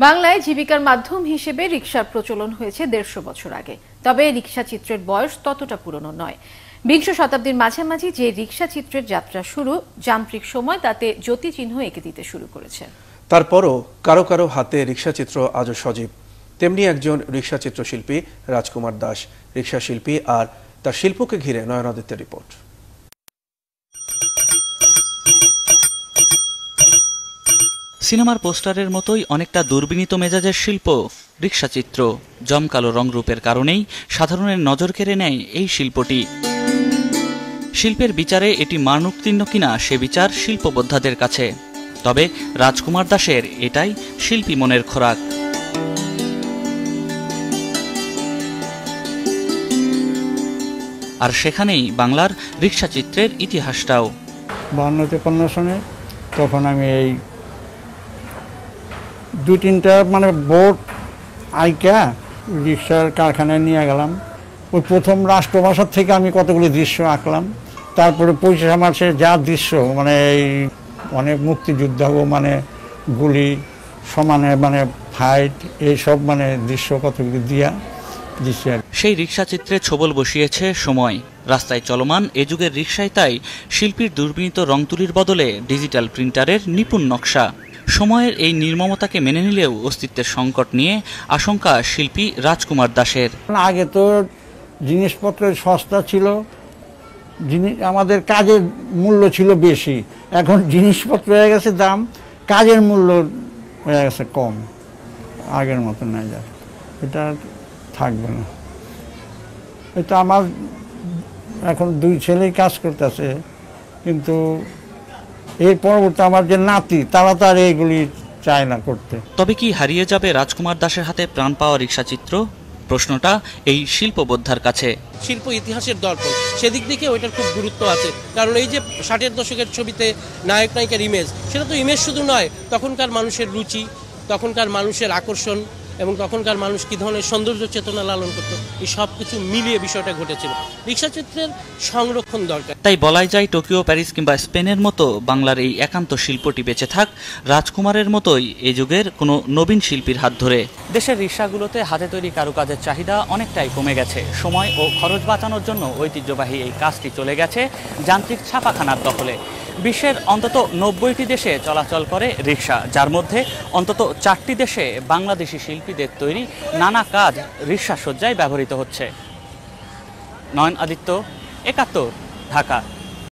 বাংলায় জীবিকার মাধ্যম হিসেবে রিকশার প্রচলন হয়েছে ১৫০ বছর আগে। তবে রিকশা চিত্রের বয়স ততটা পুরনো নয়। বিংশ শতাব্দীর মাঝামাঝি যে রিকশা চিত্রের যাত্রা শুরু, যান্ত্রিক সময় তাতে জ্যোতিচিহ্ন এঁকে দিতে শুরু করেছে। তারপরও কারো কারো হাতে রিকশা চিত্র আজও সজীব। তেমনি একজন রিকশা চিত্রশিল্পী রাজকুমার দাস, রিকশা শিল্পী আর তার শিল্পকে ঘিরে নয়নাদিত্যের রিপোর্ট। সিনেমার পোস্টারের মতোই অনেকটা দুর্বিনীত মেজাজের শিল্প রিকশা চিত্র। জমকালো রংরূপের কারণেই সাধারণের নজর কেড়ে নেয় এই শিল্পটি। শিল্পের বিচারে এটি মানোত্তীর্ণ কিনা সে বিচার শিল্পবোদ্ধাদের কাছে। তবে রাজকুমার দাসের এটাই শিল্পী মনের খোরাক। আর সেখানেই বাংলার রিকশা চিত্রের ইতিহাসটাও। 52-53 সনে তখন আমি এই দুই-তিনটা বোর্ড আইকা রিকশার কারখানায় নিয়ে গেলাম। ওই প্রথম রাষ্ট্রভাষার থেকে আমি কতগুলি দৃশ্য আঁকলাম। তারপরে 25 মাসে যা দৃশ্য এই অনেক মুক্তিযুদ্ধ গুলি সমানে ফাইট এইসব দৃশ্য কতগুলি দিয়া দিচ্ছে। সেই রিকশা চিত্রে ছোবল বসিয়েছে সময়। রাস্তায় চলমান এ যুগের রিকশায় তাই শিল্পীর দুর্বিনীত রং তুলির বদলে ডিজিটাল প্রিন্টারের নিপুণ নকশা। সময়ের এই নির্মমতাকে মেনে নিলেও অস্তিত্বের সংকট নিয়ে আশঙ্কা শিল্পী রাজকুমার দাসের। আগে তো জিনিসপত্র সস্তা ছিল, আমাদের কাজের মূল্য ছিল বেশি। এখন জিনিসপত্র হয়ে গেছে দাম, কাজের মূল্য হয়ে গেছে কম, আগের মতো না। যা এটা থাকবে না। এটা আমার এখন 2 ছেলেই কাজ করতেছে, কিন্তু এর পরবর্তী আমার যে নাতি তারা তো আর এইগুলি চায় না করতে। তবে কি হারিয়ে যাবে রাজকুমার দাসের হাতে প্রাণ পাওয়া রিকশা চিত্র? প্রশ্নটা এই শিল্পবোদ্ধার কাছে। শিল্প ইতিহাসের দর্পণ, সেদিক থেকে ওইটার খুব গুরুত্ব আছে। কারণ এই যে 60-এর দশকের ছবিতে নায়ক নায়িকার ইমেজ, সেটা তো ইমেজ শুধু নয়, তখনকার মানুষের রুচি, তখনকার মানুষের আকর্ষণ এবং তখনকার মানুষ কী ধরনের সৌন্দর্য চেতনা লালন করতো, এই সব কিছু মিলিয়ে বিষয়টা ঘটেছিল। রিকশা চিত্রের সংরক্ষণ দরকার। তাই বলাই যায় টোকিও, প্যারিস কিংবা স্পেনের মতো বাংলার এই একান্ত শিল্পটি বেঁচে থাক রাজকুমারের মতোই এই যুগের কোনো নবীন শিল্পীর হাত ধরে। দেশের রিকশাগুলোতে হাতে তৈরি কারুকাজের চাহিদা অনেকটাই কমে গেছে। সময় ও খরচ বাঁচানোর জন্য ঐতিহ্যবাহী এই কাজটি চলে গেছে যান্ত্রিক ছাপাখানার দখলে। বিশ্বের অন্তত 90টি দেশে চলাচল করে রিকশা, যার মধ্যে অন্তত 4টি দেশে বাংলাদেশি শিল্পীদের তৈরি নানা কাজ রিকশা সজ্জায় ব্যবহৃত হচ্ছে। নয়ন আদিত্য, 71, ঢাকা।